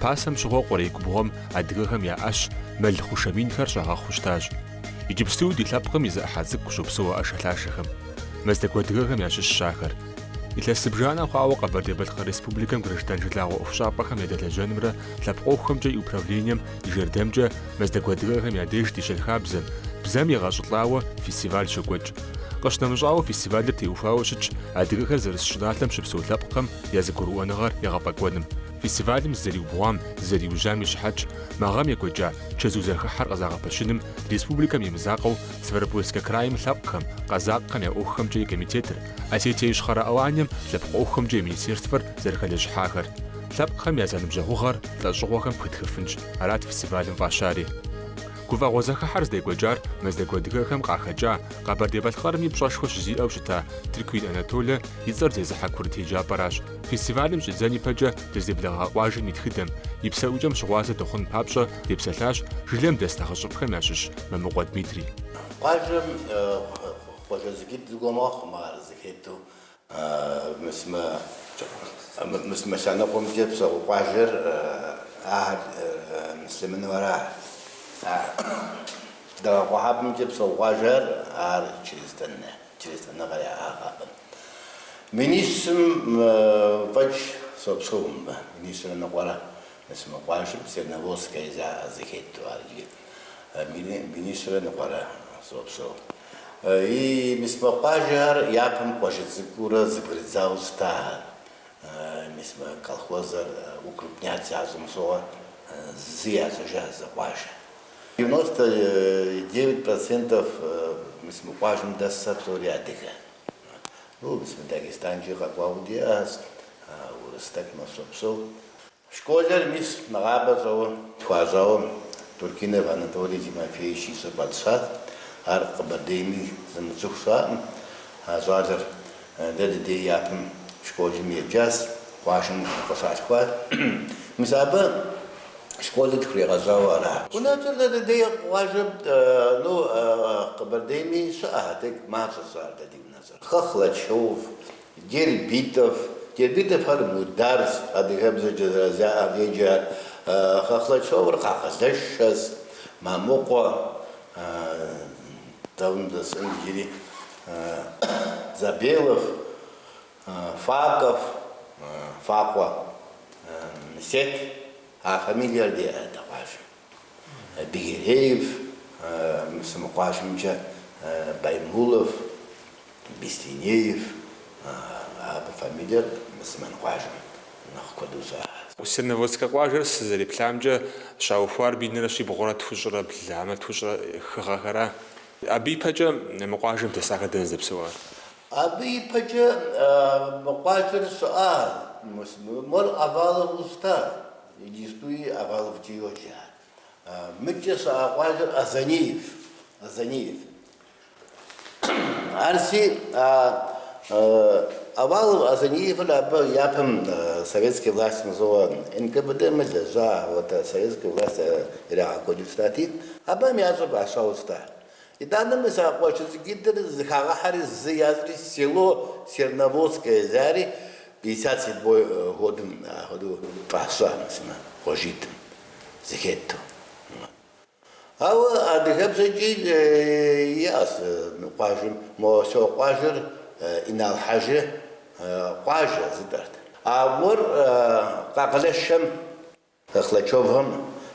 Пасэм щыгъуэ къуэрей губгъуэм адыгэхэм яӀэщ мэл хъушаминхэр щагъэхъущтащ. Иджыпсту ди лъэпкъым и зэӀыхьэ цӀыкӀу щопсэуэ Ӏэшэлъашэхэм. Мэздэгу адыгэхэм ящыщ щахэр. Илъэс зыбжанэ хъуауэ Къэбэрдей-Балъкъэр Республикэм граждан жылагъуэ ӀуэхущӀапӀэхэм я дэлэжьэнымрэ лъэпкъыуэхухэмкӀэ и управлением и жэрдэмкӀэ мэздэгу адыгэхэм я деж ди щэнхабзэм, бзэм игъэщӀылӀауэ фестиваль щокӀуэкӀ. КъэщынэмыщӀауэ фестивалыр теухуауэ щытщ адыгэхэр зэрыс щӀыналъэм щыпсэу лъэпкъхэм я зэгурыӀуэныгъэр ягъэфӀэкӀуэным. Фестивалым зызэриубгъуам, зызэриужьам и щхьэкӀ магъэм екӀуэкӀа чэзу зэхыхьэр къызагъэпэщыным республикэм и мызакъуэу Ставропольскэ краим лъэпкъхэм, къазакъхэм я ӀуэхухэмкӀэ и комитетыр, Осетие Ищхъэрэ Аланьем лъэпкъ ӀуэхухэмкӀэ и министерствэр зэрыхэлэжьыхьахэр. Лъэпкъхэм я заныбжьэгъугъэр лӀэщӀыгъуэхэм пхуитхыфынщ. Арат фестивалым фӀащари. ГуфӀэгъуэ зэхыхьэр здекӀуэкӀар мэздэгу адыгэхэм къахэкӀа Къэбэрдей-Балъкъэрым и пщӀэшхуэ щызиӀэу щыта Тыркуин Анатолэ и цӀэр зезыхьэ курыт еджапӀэращ. Фестивалым щӀидзэн ипэкӀэ дызэблэгъа къуажэм и тхыдэм, и псэӀукӀэм щыгъуазэ дыхъун папщӀэ депсэлъащ жылэм дэс нэхъыщӀыпӀхэм ящыщ Мамыкъуэ Дмитрий. Къуажэм къуажэзэгитӀ зыгуэмыхъум ар зыхету мысмэлъэныкъуэмкӀэ псэущхьэ къуажэр мыслымынэу аращ. ДэгъуэхьэпӀэмкӀэ псэущхьэ къуажэр ар чрезданэгъэ яӀагъэкъым. Министрым фӀэкӀ сопсэум, министр ныкъуэрэ мысмэ къуажэм Серноводская зыхету ар министр ныкъуэрэ сопсэу. И мысмэ къуажэр япэм къуажэ цӀыкӀуурэ зыгурыдзауэ щытащ. Мысмэ колхозыр укрупнять ящӀэмыщӀэурэ зы ящӀыжащ зэкъуажэ. 99% мысмэ къуажэм дэсыр псори адыгэ. Мысмэ ДагестанкӀэ къэкӀуауэ диӀащ, Урыстакмэ щопсэу. Школэр мис нэгъабэ щӀауэ тхуащӀауэ Туркинов Анатолий Тимофеевич ищӀэ фӀэтщат. Ар Къэбэрдейми зымыцӀыху щыӀэкъым. А щӀалэр дэ япэм школым еджащ, къуажэм къыщалъхуат. Мис абы школыр тхуригъэщӀауэ аращ. УнэкӀэр дэ къуажэм Къэбэрдейми щыӀэ, тек мащӀэ щыӀэ дэ ди унэщӀэр. Хохлачев, Дербитовхэр мудар адыгэбзэкӀэ зэразяӀэр Хохлачевыр къагъэлэшэщ, Мамыкъуэ Забелов, Факов, Факъуэ, Сет, а фамилиер диӀэ къуажэм. Бигереев, мысмэ къуажэмкӀэ Баймулов, Бестинеев, абы фамилиер мысмэн къуажэм нэхъ куэду щыӀэщ. Серноводскэ къуажэр сызэреплъамкӀэ щаухуар минрэ щибгъурэ тхущӀрэ бламэ тхущӀрэ хыгъэхэра. Абы ипэкӀэ мы къуажэм дэсахэр дэнэ здэпсэуар? Абы ипэкӀэ мы къуажэр щыӀащ. Мор Авалов устав, иджыпстуи АваловкӀэ йоджэ. МыкӀэ щыӀа къуажэр Азаниев. Арси Авалов Азаниевыр абы япэм советская власть мызыгъуэ НКВД мылэжьа, вот советская власть ирагъэкӀуэкӀыу щытати, абыхэм ящӀэ бащауэ щытащ. ИтӀанэ мис а къуажэзэгитӀыр зыхагъэхьэри зы язри село Серноводское зари 57-й годым хуэдэу фӀащӀэ мысмэ къуажитӀым зыхету. Ауэ адыгэбзэкӀи иӀэщ къуажэм, що къуажэр Иналхьэжы къуажэ зытӀэрт. Ауэр Къакъылэшэм Хохлачевхэм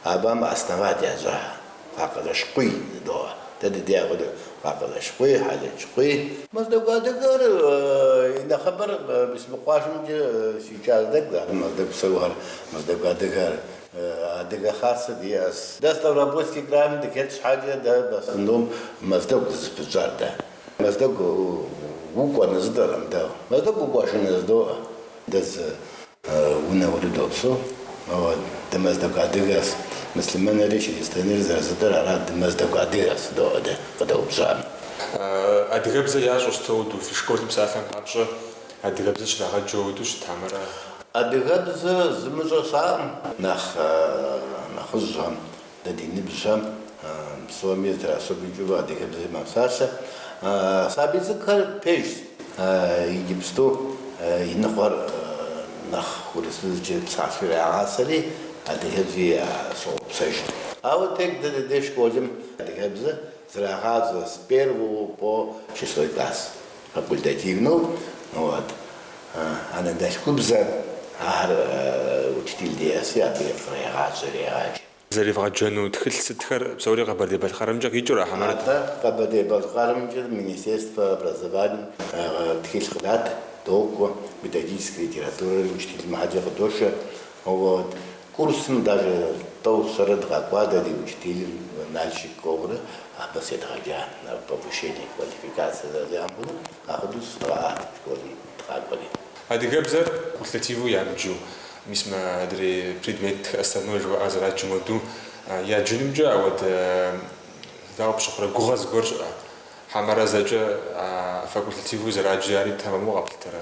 абыхэм основать ящӀа Къакъылэшкъуий зыдоӀэ. Дэ дыдягъэу Къакъылэшкъуий, Хьэлэчкъуий. Мэздэгу адыгэр и нэхъыбэр мысмэ къуажэмкӀэ щикӀащ дэгу, мэздэгу псэухэр, мэздэгу адыгэр. Адыгэ хасэ диӀэщ. Дэ Ставропольский краем дыхет щхьэкӀэ дэ бэсыном мэздэгу дызыпыщӀар дэ. Мэздэгу укӀуэну зыдэрым дэ. Мэздэгу укӀуэжыну зыдоӀэ. Дэ унэ урыдопсэу. Дэ мэздэгу адыгэщ. Мыслымэнэри Чрезданэри зэрызыдэр арат дэ мэздэгу адыгэщ зыдоӀэ дэ къыдэупщӀам. Адыгэбзэ ящӀу щтэу фи школым псалъэм папщӀэ адыгэбзэ щрагъэджэу уитӀу щытамэрэ? Адыгэбзэ зымыщӀэ щыӀэкъым. Нэхъыжьхэм, дэ ди ныбжьхэм псоми зытращӀыжу адыгэбзэ мэпсалъэ. Сабий цӀыкӀухэр пежщ. Иджыпсту и ныкъуэр нэхъ урысыбзэкӀэ псалъэу ягъасэри адыгэбзи соопсэж. А вот так до школы адыгэбзи зрагаз с 1 по 6 класс факультативно. Вот. Она дальше кубза учитель диаси абефрегаж. Зарифгаджану тхилситхар псори габарди балхарамжа гижура хамарат. Это габарди балхарамжа Министерство образования тхилхдат толку методической литературы учитель Махаджа Доша. Вот. Курсом даже толсорад гаквада учитель нальщик ковры, а посетгаджа на повышение квалификации за амбулу, а ходус школы тхагвали. Адыгэбзэр культативу ямджу мисма дри предмет основной же азраджумаду я джунимджа вот заобшхра гугаз горж хамаразаджа факультативу зараджари тамаму аптара.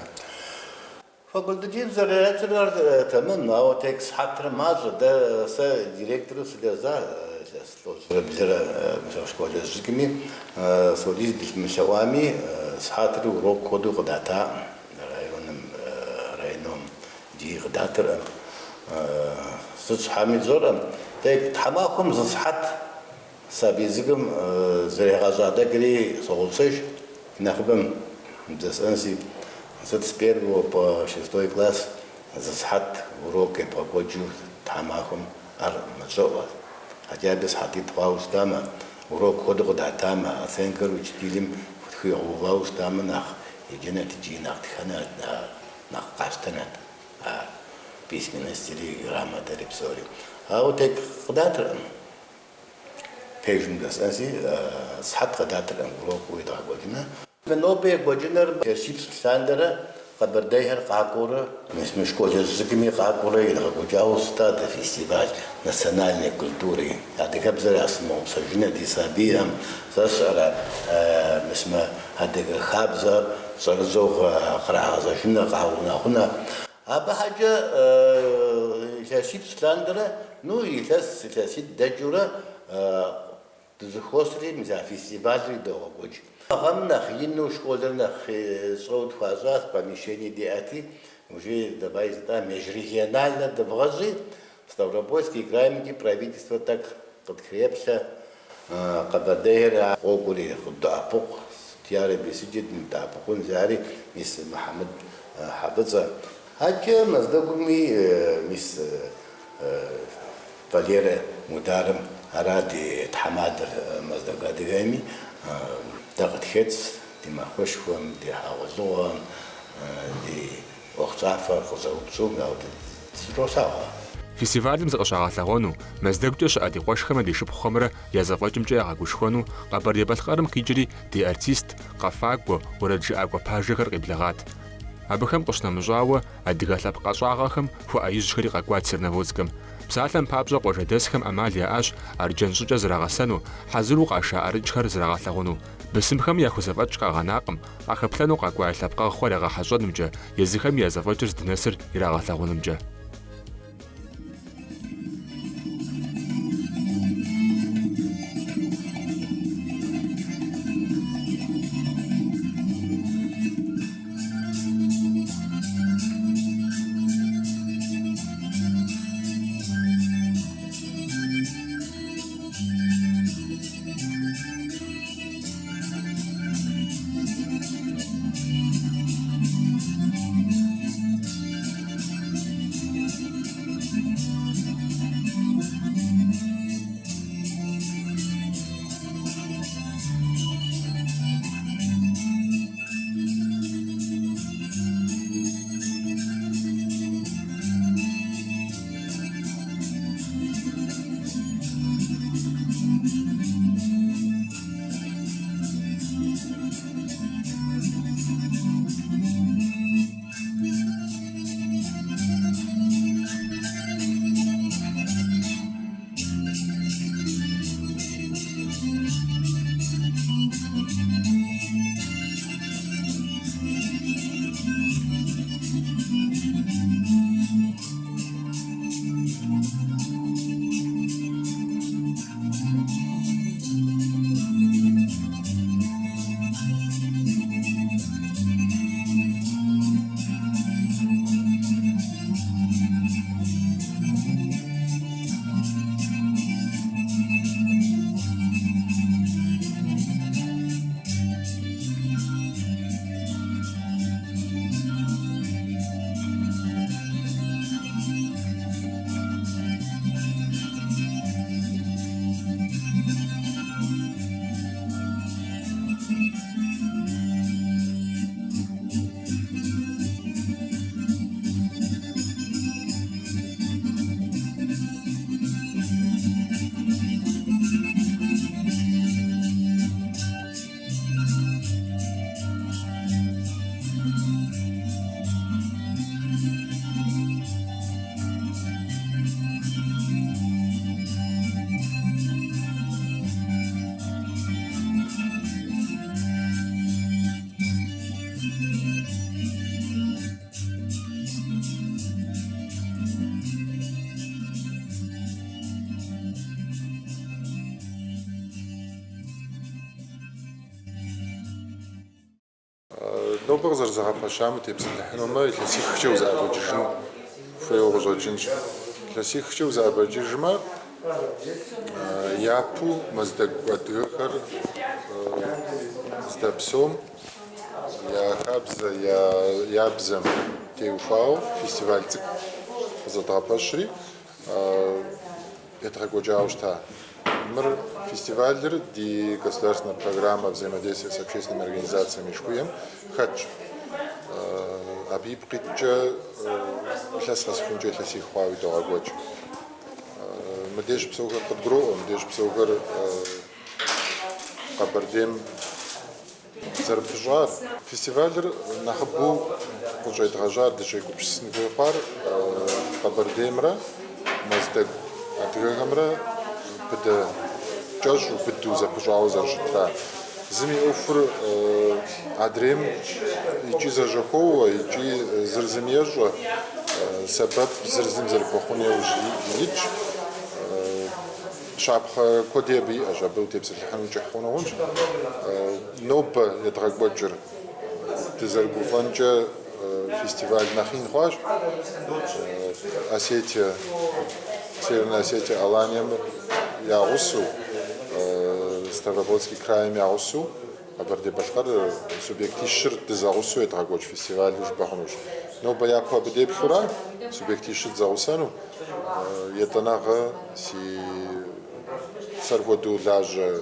Факультатив зараджар тамам, а вот экс хатра маза да с директору слеза в школе с жиками судить мишавами с хатру урок коду кудата районом директор с хамидзора так тамахум засхат сабизгам зарегазада гри соусеш нахбам десанси с 1 по 6 класс засхат уроки по коджу тамахум ар мазова. Хотя без хатит ваустама урок коду кудата оценка учителем ваустама нах единат джинах ханат на кастанат письменность или грамота репсори. А вот так кудата пейджин десанси схат кудата урок уйда година. Новые годжинер персипс сандера Кабардайхер Какура, мы школе языками Какура и Нагуджауста, это фестиваль национальной культуры. А декабзара смог сожжение дисабиям, сашара, мы адыга хабзар, сарзох хразашина кауна. А бахаджа шашип сландера, ну и шашит даджура, тузхосри миза фестиваль догоч. Гамнах инну школернах соут фазат помещение диати уже давай да межрегионально добразы Ставропольский край правительство так подкрепся Кабардейра Огури Худапук тиаре бесидит Мтапук он зари мисс Мухаммад Хабза Хача маздагуми мисс Валера Мударам Аради Тхамадр маздагадигами دقت خدس دي مخوشهم دي حوزوهم دي وقتعفر خزوبسوم أو دي روساها. فيستيفالым зыкъыщагъэлъэгъуэну, мэздэгукӏэ щыӏэ ди къуэшхэмрэ ди шыпхъухэмрэ я зэфӏэкӏымкӏэ ягъэгушхуэну Къэбэрдей-Балъкъэрым къикӏри ди артист, къэфакӏуэ, уэрэджыӏакӏуэ пажэхэр къиблагъат. Абыхэм къыщынэмыщӏауэ адыгэ лъэпкъ къэщӏагъэхэм хуэӏэ ижьхэри къэкӏуат Черноводскым. Псалъэм папщӏэ къуажэдэсхэм ӏэмал яӏащ арджэн щӏыкӏэ зрагъэсэну, хьэзыру къаша ӏэрыкӏхэр зрагъэлъэгъуну. Бысымхэм яхузэфӏэкӏ къагъэнакъым, къахэплъэну къакӏуа лъэпкъэгъухэр ягъэхьэщӏэнумкӏэ, езыхэм я зэфӏэкӏыр здынэсыр ирагъэлъэгъунумкӏэ. نوبغ زرزغة شامة تبصلح نوما يلسيخ شوز أبوجيجن فيو غزوجنش يلسيخ شوز أبوجيجما يابو مزدق ودغر زدبسوم يا خبز يا بزم تيوفاو فيستيفال زدابشري يتغوجاوشتا мир фестиваль ди государственная программа взаимодействия с общественными организациями шкуем хач абипритча лас расхунча ласи хвави дорогоч мдеш псогар подгро мдеш псогар кабардем зарбжар фестиваль нахбу кожайт гажар дешей купшисн гопар кабардемра маздек атгамра بده جاش وبده زبجاو زرجتها زمي أوفر عدريم يجي زرجكو يجي زرزميج سبب زرزم زربخوني وجيج شعب كودي بي أجابو تبص الحنو جحونا ونج نوب يتغق بجر تزرقو فانجا فيستيفال نخين خواج أسيتيا Северная Осетия, Аланием, Яусу, Ставропольский край Яусу, Кабарде-Башкар, субъектишир дезаусу это рагоч фестиваль уж бахнуш. Но баяку абдепхура, субъектишир заусану, етанага си саргоду лажа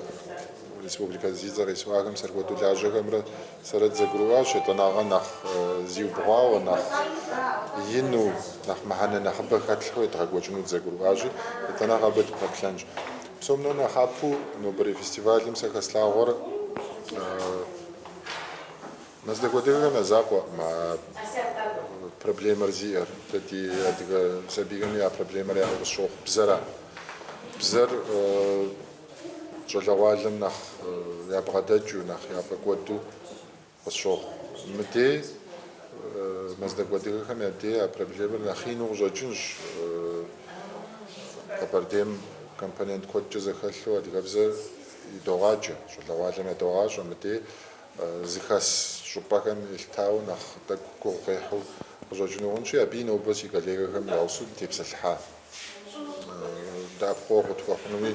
Республика Зизар и Свагам саргоду лажа гамра сарат загруаш, етанага нах зиубрава нах ينو نح محنا نحب خاتلو يتراجعون نتزاجروجي يتنا غابت بكلانج بسمنا نحبو نبري فيستيفال يمسك أسلاغور نزل قديرنا مزاقوا مع проблема رزير تدي أديك سبيعين يا проблема يا الشوق بزر جلوالم نح يا بغدادجو نح يا بقودو الشوق متى مزدق وديرهم يدي أبربجيب نخين وجوجنش قبرديم كمبانيات كود جزء خلوا أدي قبزة يدوغاج شو لوالم يدوغاج ومتى زخاس شو بكن التاو نخ تكو قيحو وجوجنونشي أبينو بس يقليرهم يوصل تبص الحا دا بخور وتوحنوي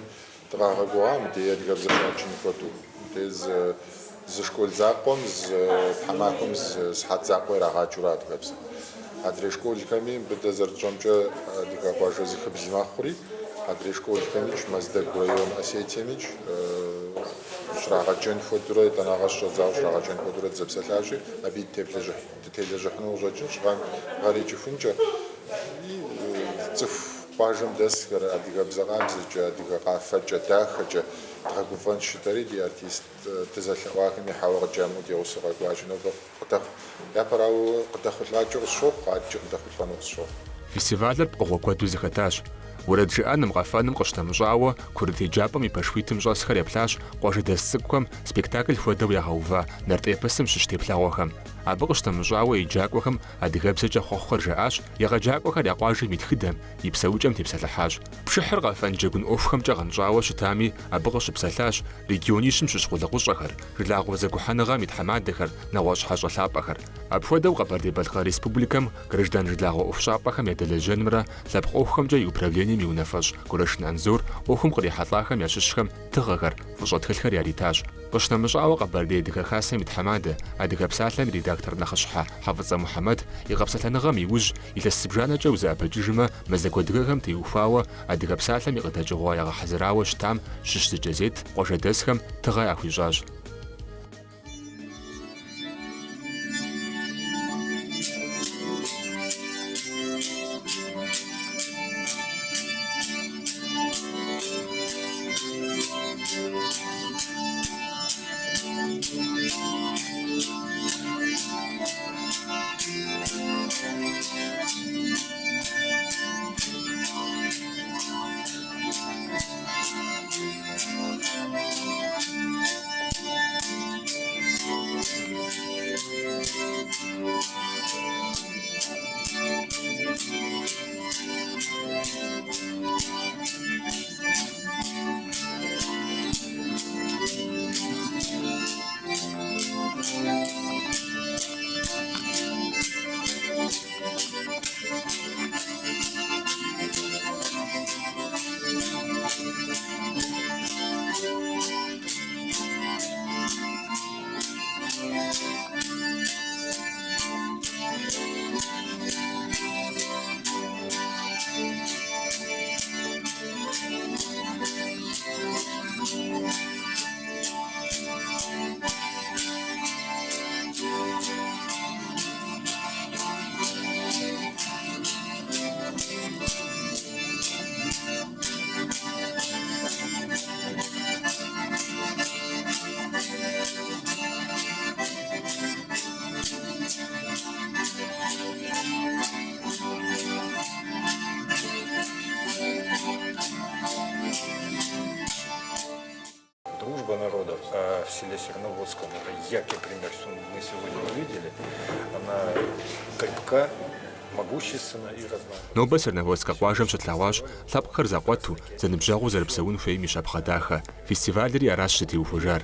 تراغوا متى أدي قبزة شاچين كودو تيز ز شکل زاقم ز حماقم ز حد زاقوی راجورات بس. هدری شکل کمی بده زرجامچه دیگر باشه زی خبزی مخوری. هدری شکل کمیش مزد گویون اسیتیمیش شراغجن فودره تناقش زاو شراغجن فودره زبسلاشی. ابی تبلیغ حنو زاجن شغال غریچ فنجا. تف باجم دست کرد دیگر بزرگم زیچ دیگر قافت جدا خج تقریباً شتری دی ارتیست تزال واقعی حاول جامو دی اوسرا گواجنو قطع یا پراو قطع خلاجو الشوق قاجو قطع خلانو الشوق. فيستيفالر بقوة زخاتاش ورد جاءنا مغفانم قشطة مجاوة كردي جابا ميباشويتم جاسخر يبلاش قواجه دستكم سبيكتاكل فودو يهوفا نرد ايبسم ششتي بلاوهم عبا قشطة مجاوة يجاكوهم ادغابسجا خوخر جاش يغجاكوخر يقواجه ميتخدم يبسوجم تبسلحاج بشحر غفان جاكون اوفخم جاغن جاوة شتامي عبا قش بسلاش ريجيونيشم ششغولغوشغر رلاغو زاكوحانغا ميتحمادخر نواش حاجة لابخر ابفودو قبردي بلغا ريسبوبليكم граждан рلاغو اوفشابخم يدلجنمرا لابخوخم جاي управление ميونفاج كورش نانزور اوخم قري حطلاخم ياششخم تغغر فشوت خلخر ياريتاج قشنا مجاوة قبردي ديك خاسم متحمادة اديك بساتلن ريداكتور نخشحة حافظ محمد يغبساتلن غام يوج إلى السبجانة جوزا بجيجما مزاكو دغغم تيوفاوة اديك بساتلن يغتاجغوا يغا حزراوة شتام ششت جزيت قوشة دسخم تغايا خويجاج Дружба народов в селе Серноводском, это яркий пример, что мы сегодня увидели, она крепка, могущественна и разнообразна. Нобэ Сэрнэводскэ къуажэм щытлъэгъуащ лъэпкъхэр зэкъуэту, зэныбжьэгъуу зэрыпсэун хуейм и щапхъэ дахэ фестивалри аращ щытеухужар.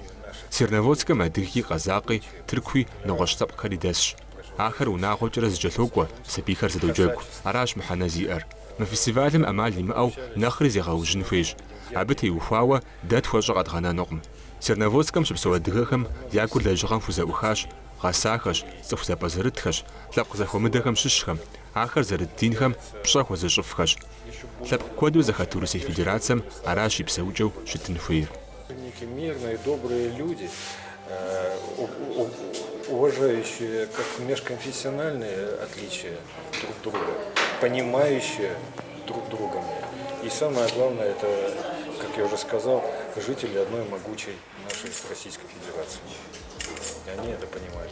Сернэводскэм адыги, къэзакъи, тыркуи, нэгъуэщӏ лъэпкъхэри дэсщ. Ахэр унагъуэкӏэрэ зыкӏэлъокӏуэ, сабийхэр зэдоджэгу. Аращ мыхьэнэ зиӏэр. Мы фестивалым ӏэмал имыӏэу нэхъри зегъэужьын хуейщ. Абы теухуауэ дэ тхуэщӏэ къэдгъэнэнукъым. Сернэводскэм щыпсэу адыгэхэм я гур лэжьыгъэм хузэӏухащ. Гъэсахэщ, цӏыху зэпӏэзэрытхэщ, лъэпкъ зэхуэмыдэхэм щыщхэм, ахэр зэрыт динхэм пщӏэ хуэзыщӏыфхэщ. Лъэпкъ куэду зэхэт Российской Федерацием аращ и псэукӏэу щытын хуейр. Мирные, добрые люди, уважающие как межконфессиональные отличия друг друга, понимающие друг друга. И самое главное, это, как я уже сказал, жители одной могучей нашей Российской Федерации. И они это понимают.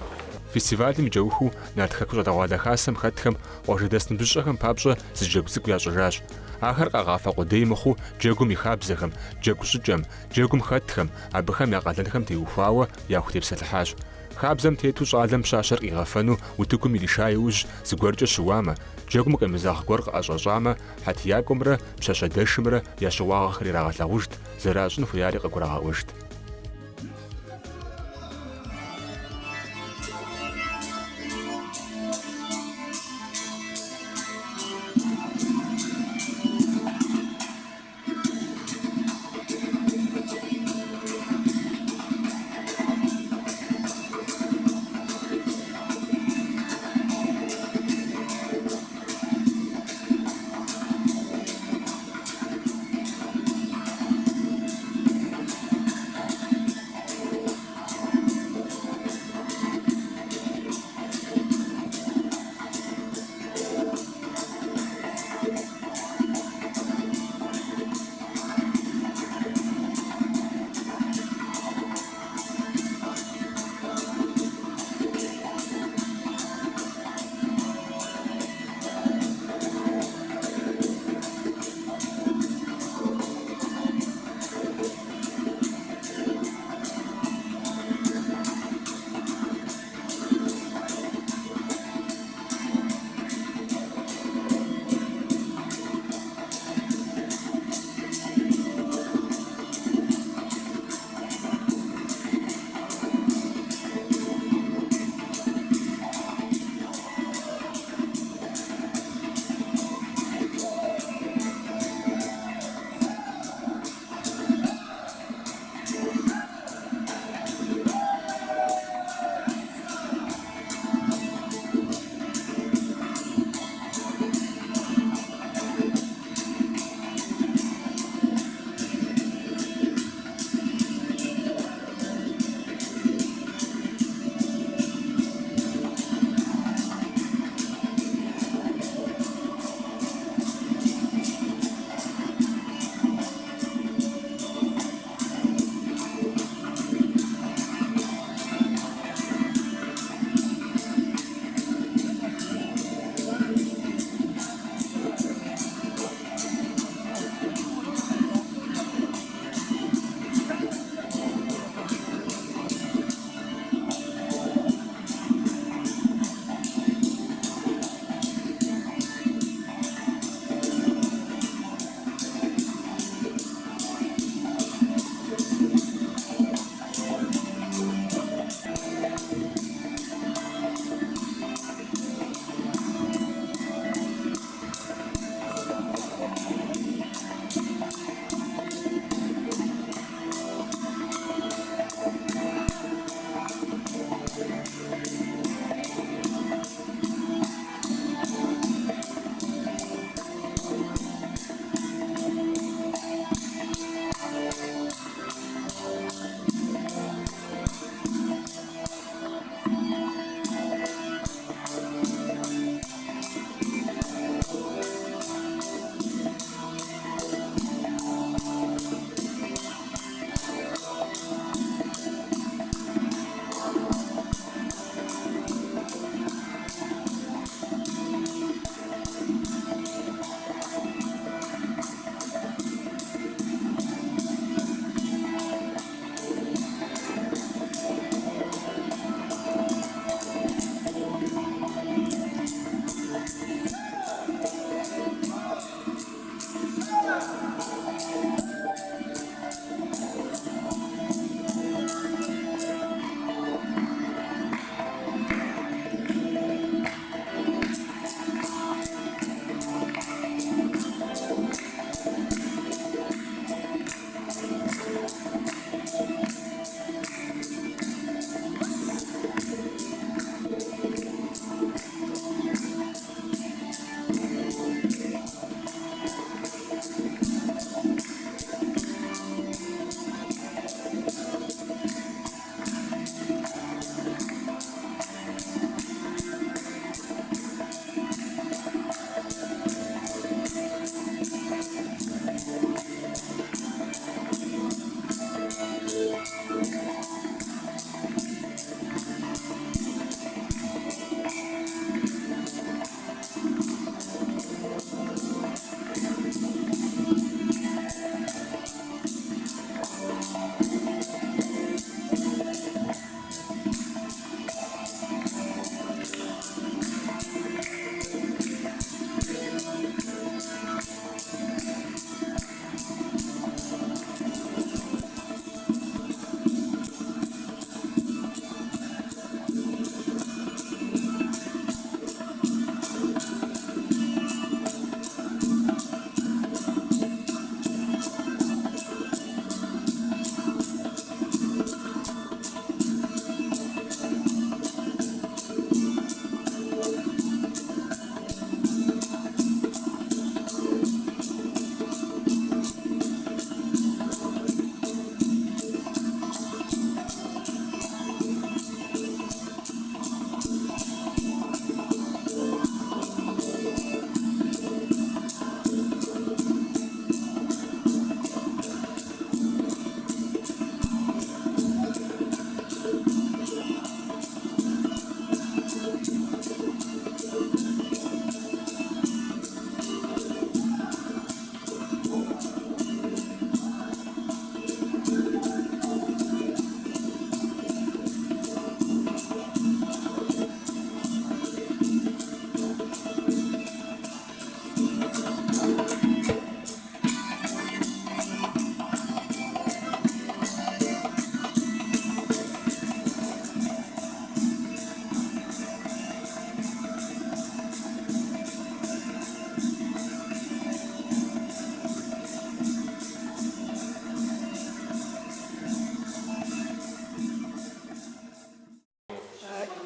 Фестивалым джэуху нартхэку щӏэтӏэгъуалэ хасэм хэтхэм къуажэдэс ныбжьыщӏэхэм папщӏэ зы джэгу цӏыкӏу ящӏыжащ. Ахэр къэгъафэ къудей мыхъуу джэгум и хабзэхэм, джэгу щӏыкӏэм, джэгум хэтхэм, абыхэм я къалэнхэм теухуауэ яху тепсэлъыхьащ. Хабзэм тету щӏалэм пщащэр къигъэфэну утыкум ириша иужь зыгуэркӏэ щыуамэ, джэгум къемызагъ гуэр къыӏэщӏэщӏамэ, хьэтиякӏуэмрэ пщащэдэшымрэ я щыуагъэхэр ирагъэлъэгъужт, зэращӏын хуяри къыгурагъэӏуэжт.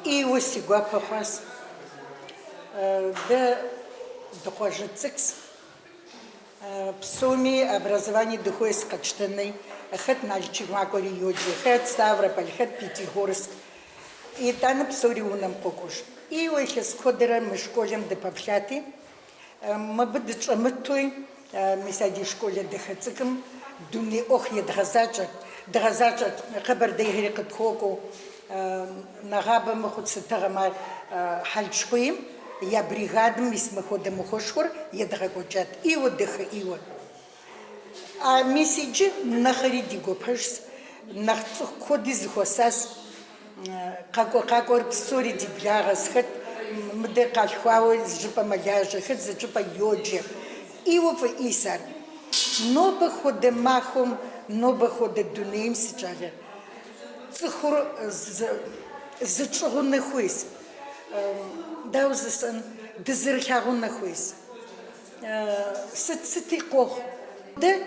إيوه سيقوا بخاص ده دخوجة سكس بسومي образование духовное качественное خد نالчик معقولي يوجي خد ставрополь خد пятигорск и там псориунам кокуш и вехес кодера мы школем де паплати мы будем амтой мы сади школе де хацкам дуни ох едгазачат خبر ده هرقت خوكو نغابة مخد ستغمار حالشقيم يا بريغادم اسمه خود مخشور يدغاقوجات إيوه دخ إيوه ميسيجي نخري ديگو پرس نخصو خودی زخواساس قاقور بسوری دی بلاغس خد مده قالخواوي زجبا ملاجه خد زجبا يوجي إيوه في إيسار نو بخود ماخم نو بخود دونيم سجاله زخور زچغون نخويس داوزسن دزرخاغون نخويس ستي قوخ ده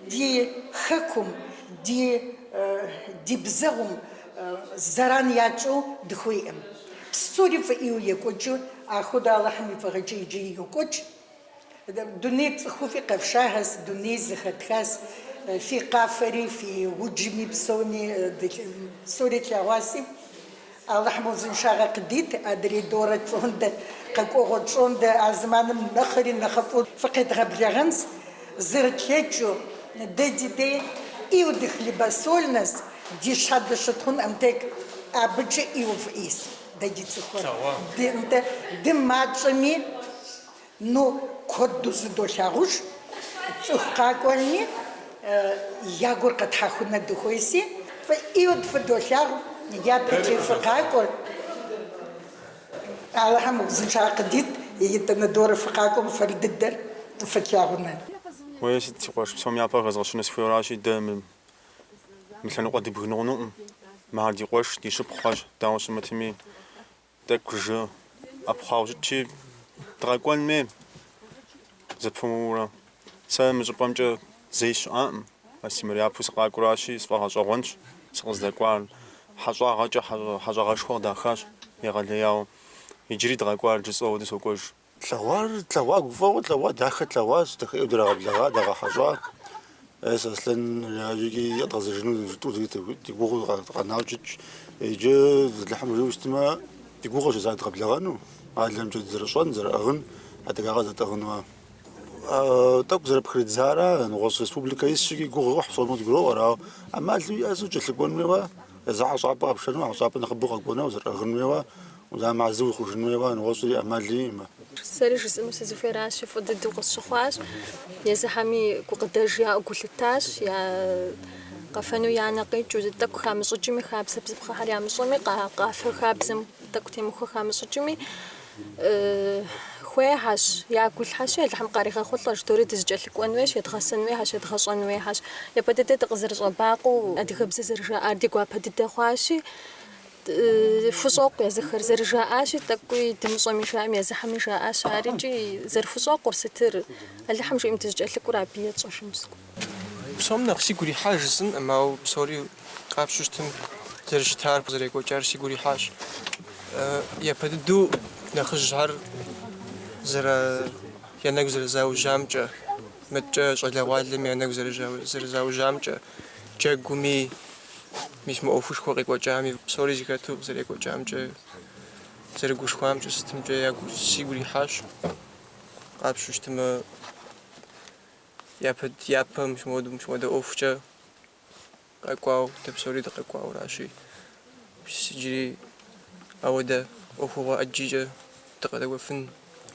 دي خكم دي بزغم زران ياچو دخويم ستوري في ايو يكوچو اخد الله حمي فرجي جي يكوچ دونيت خوفي قفشاهس دوني زختخاس في قافري في وجمي بسوني سوري تلاواسي الله حموزن شاغا قديت ادري دورة شوند قاقوغو شوند ازمان نخري نخفو فقد غبلغنس زرتليتشو دي ايو دخلي باسولنس دي شاد شتون امتك ابجي ايو فايس دي تسخور دي انت دي ماتشمي نو كود دوشاغوش تسخاكولني ياغور قتحاخونا دخويسي فايو دفدوشاغو يا بيجي فقاكل على هم زنشا قديت يتندور فقاكم فرد الدر فكاغنا ويش تقولش بسوم يا باغ زغش ناس في راشي دام مثلا قد بغنونو ما دي قوش دي شبخاج داوش متمي داكج ابخاوج تشي دراغون مي زفمورا سام جبامج زيش ام اسمريا بوس قاكراشي سفاها جوغنش سقز داكوان حاجة غشخور داخاش يغلياو يجري دغاكوال جسو ودسو كوش تلوار قفو تلوار داخل تلوار تخيل درا بلغا دغا حاجة اصلا يجي يطغز جنود جتو تيغو غناوجج يجي لحم جوستما تيغو جزا دغبلغانو عالم جد زرشون زر اغن اتغا زتغنوا تاك زر بخريت زارا نغوص ريسبوبليكا يسشي غو حصونو تغرو ورا اما لي اسو جلكون ميوا إذا عصابة بشنو عصابة نخبوها قبنا وزر أغنيوا ولا معزوي خوشنوا نوصل أمالي ما. سريش اسمه سيزوفيراش فضد دوقس شخواش يا زحمي قداش يا أقولتاش يا قفنو يا نقي جود تك خامس جمي خابس بسبخ حريا مصمي قاف خابزم تك تيمخ خامس جمي خويهاش يا كل حاجة الحم قاريخة خلطة جدوري تسجلك وانويش يتغسن ويهاش يتغسن ويهاش يا بديت تغزر باقو أدي خبز زرجة أردي قوا بديت خواشي فسوق يا زخر زرجة آشي تكوي تمصمي شام يا زحمي شا آشاريجي زر فسوق ورستر اللي حمش يم تسجلك ورابية تصوش مسكو بسوم نقصي قولي حاج زن أما بسوري قاب شوشتم زرجة تار بزريكو جارسي قولي حاج يا بدو نخجر زرا ينك زر جامجة متجا شغلة والم ينك زر جامجة جاكومي مش مؤفوش خوقي وجامي بسوري زكاتو زريكو جامجة زر قوش خوامجة ستمجة يا قوش سيقولي حاش قاب شوشتم يابد يابا مش مود أوفجة قاقواو تبسوري دقاقواو راشي بس جري أودا أوفوا أجيجة تقدر وفن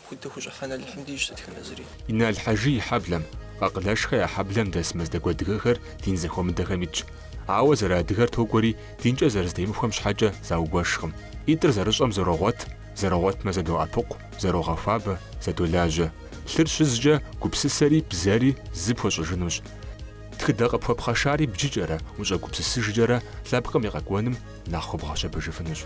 كنت خوش حنا الحمديش تتكلم زري إن الحاجي حبلم قاقلاش خيا حبلم داس مزدقوا دغخر تنزخو مدغميج عاوز را دغر توغوري تنجا زرز ديمخمش حاجة زاوغوشخم يدر زرشم زروات مزدو أبوق زرو غفاب زدو لاجة لرشزجة كوبسسري بزاري زبوش جنوش تخدق بخشاري بجيجرة وجا كوبسسجرة لابقم يقاقوانم ناخو بغاشا بجفنوش